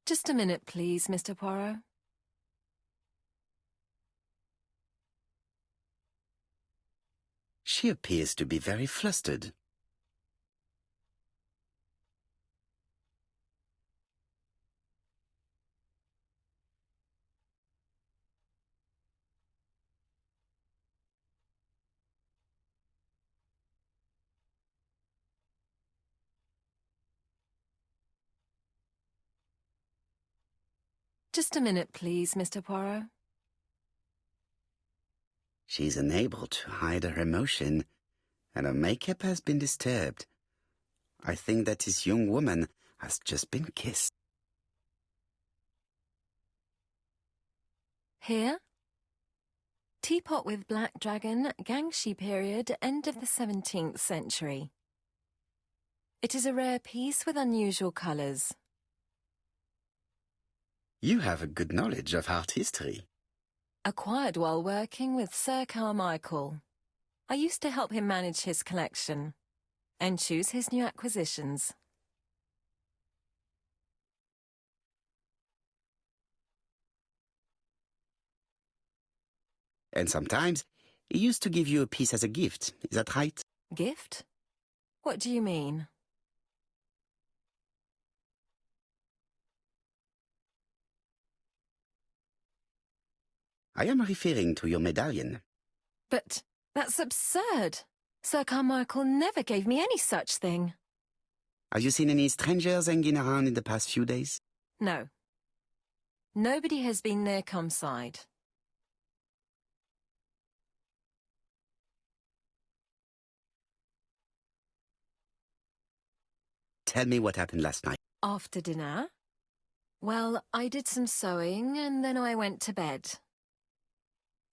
Just a minute, please, Mr. Poirot. She appears to be very flustered. Just a minute, please, Mr. Poirot. She's unable to hide her emotion, and her makeup has been disturbed. I think that this young woman has just been kissed. Here? Teapot with black dragon, Gangxi period, end of the 17th century. It is a rare piece with unusual colours. You have a good knowledge of art history. Acquired while working with Sir Carmichael. I used to help him manage his collection and choose his new acquisitions. And sometimes he used to give you a piece as a gift. Is that right? Gift? What do you mean? I am referring to your medallion. But that's absurd. Sir Carmichael never gave me any such thing. Have you seen any strangers hanging around in the past few days? No. Nobody has been near Cumside. Tell me what happened last night. After dinner? Well, I did some sewing and then I went to bed.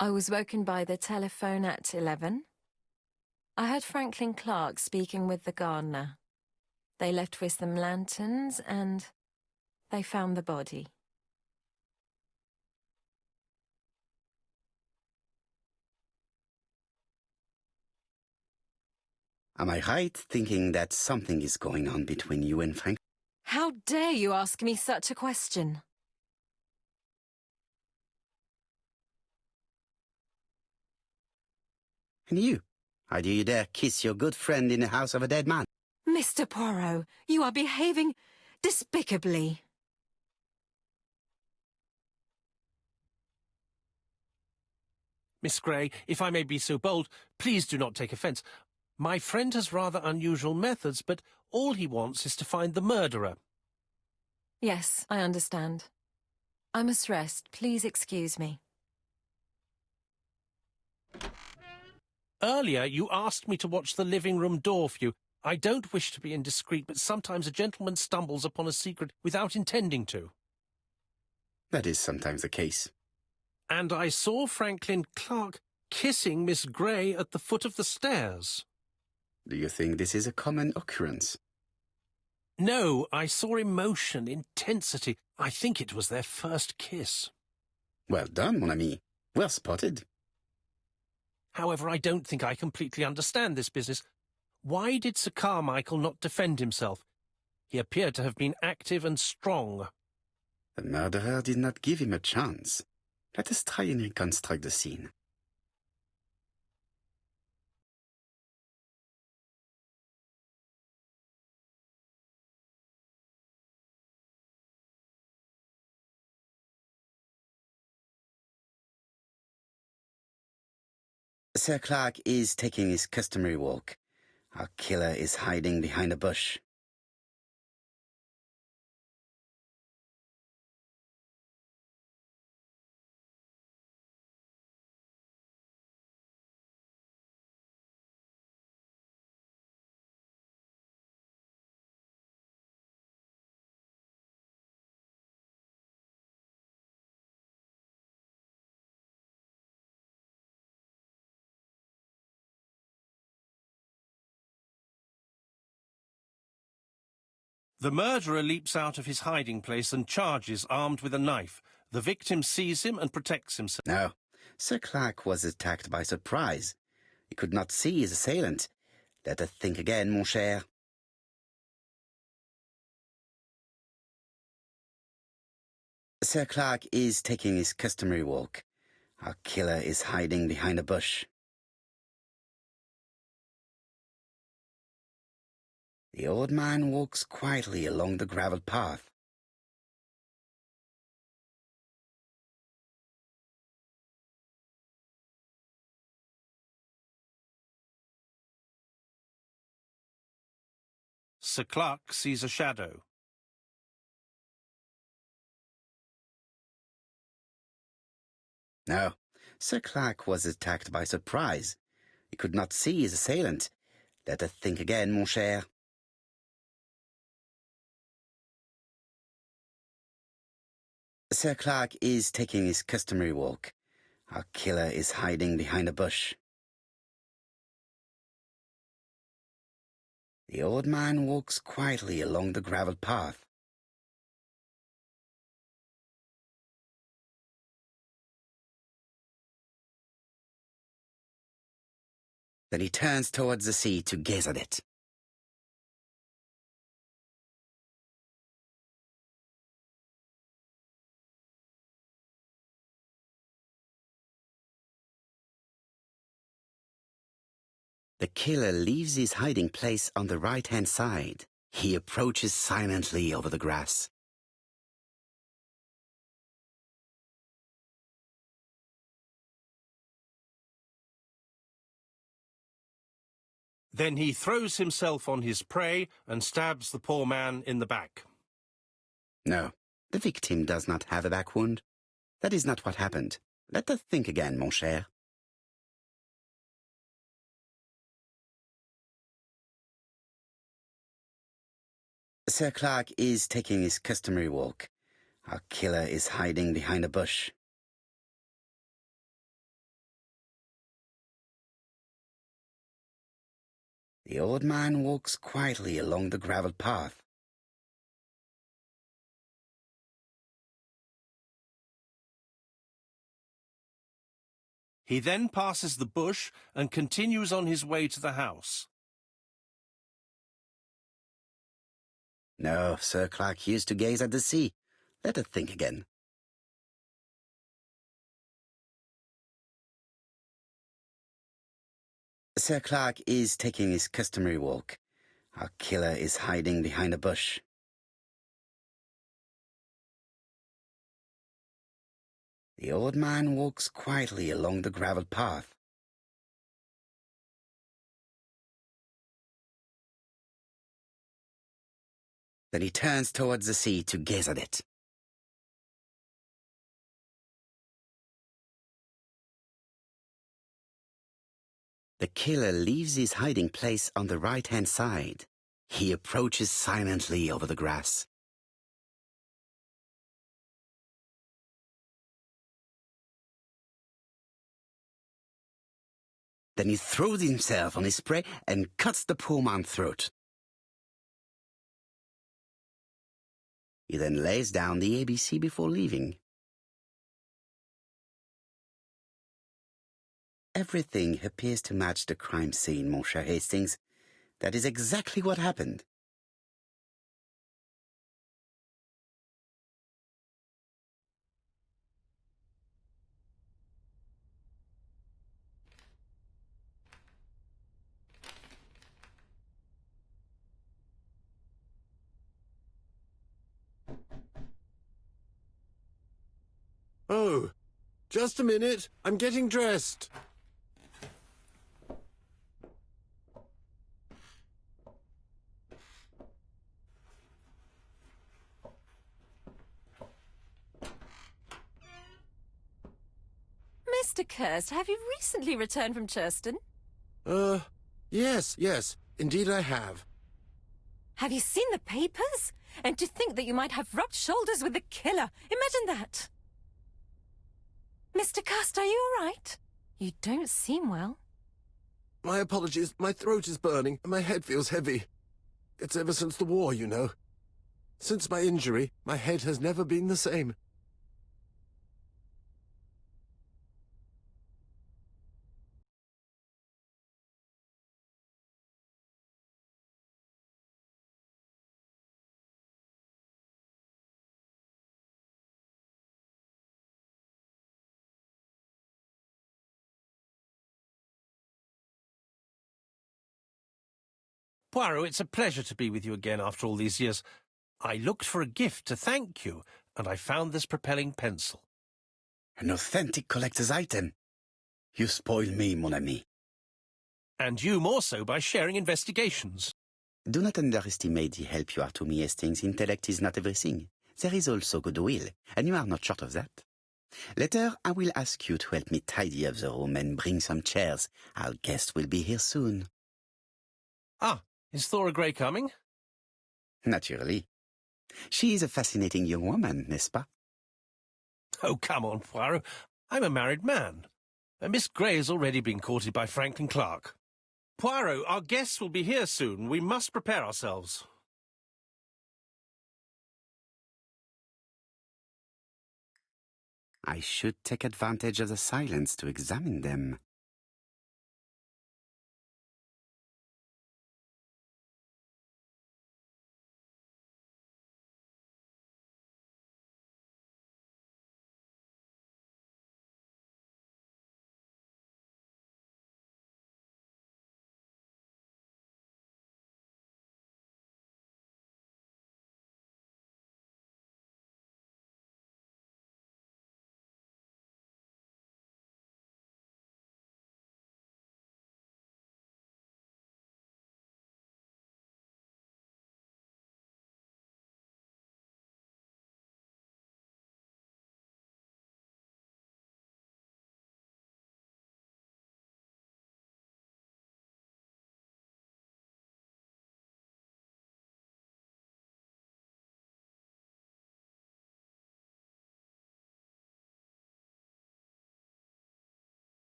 I was woken by the telephone at 11. I heard Franklin Clark speaking with the gardener. They left with some lanterns and they found the body. Am I right thinking that something is going on between you and Frank? How dare you ask me such a question? And you? How do you dare kiss your good friend in the house of a dead man? Mr. Poirot, you are behaving despicably. Miss Gray, if I may be so bold, please do not take offence. My friend has rather unusual methods, but all he wants is to find the murderer. Yes, I understand. I must rest. Please excuse me. Earlier, you asked me to watch the living room door for you. I don't wish to be indiscreet, but sometimes a gentleman stumbles upon a secret without intending to. That is sometimes the case. And I saw Franklin Clark kissing Miss Gray at the foot of the stairs. Do you think this is a common occurrence? No, I saw emotion, intensity. I think it was their first kiss. Well done, mon ami. Well spotted. However, I don't think I completely understand this business. Why did Sir Carmichael not defend himself? He appeared to have been active and strong. The murderer did not give him a chance. Let us try and reconstruct the scene. Sir Clark is taking his customary walk. Our killer is hiding behind a bush. The murderer leaps out of his hiding place and charges, armed with a knife. The victim sees him and protects himself. No, Sir Clark was attacked by surprise. He could not see his assailant. Let us think again, mon cher. Sir Clark is taking his customary walk. Our killer is hiding behind a bush. The old man walks quietly along the gravel path. Sir Clark sees a shadow. No, Sir Clark was attacked by surprise. He could not see his assailant. Let us think again, mon cher. Sir Clark is taking his customary walk. Our killer is hiding behind a bush. The old man walks quietly along the gravel path. Then he turns towards the sea to gaze at it. The killer leaves his hiding place on the right-hand side. He approaches silently over the grass. Then he throws himself on his prey and stabs the poor man in the back. No, the victim does not have a back wound. That is not what happened. Let us think again, mon cher. Sir Clark is taking his customary walk. Our killer is hiding behind a bush. The old man walks quietly along the gravel path. He then passes the bush and continues on his way to the house. No, Sir Clark used to gaze at the sea. Let us think again. Sir Clark is taking his customary walk. Our killer is hiding behind a bush. The old man walks quietly along the gravel path. Then he turns towards the sea to gaze at it. The killer leaves his hiding place on the right-hand side. He approaches silently over the grass. Then he throws himself on his prey and cuts the poor man's throat. He then lays down the ABC before leaving. Everything appears to match the crime scene, mon cher Hastings. That is exactly what happened. Oh, just a minute. I'm getting dressed. Mr. Kirst, have you recently returned from Churston? Yes, indeed I have. Have you seen the papers? And to think that you might have rubbed shoulders with the killer. Imagine that. Mr. Kirst, are you all right? You don't seem well. My apologies. My throat is burning and my head feels heavy. It's ever since the war, you know. Since my injury, my head has never been the same. Poirot, it's a pleasure to be with you again after all these years. I looked for a gift to thank you, and I found this propelling pencil. An authentic collector's item. You spoil me, mon ami. And you more so by sharing investigations. Do not underestimate the help you are to me, Hastings. Intellect is not everything. There is also goodwill, and you are not short of that. Later, I will ask you to help me tidy up the room and bring some chairs. Our guest will be here soon. Ah, is Thora Grey coming? Naturally. She is a fascinating young woman, n'est-ce pas? Oh, come on, Poirot. I'm a married man. Miss Grey has already been courted by Franklin Clark. Poirot, our guests will be here soon. We must prepare ourselves. I should take advantage of the silence to examine them.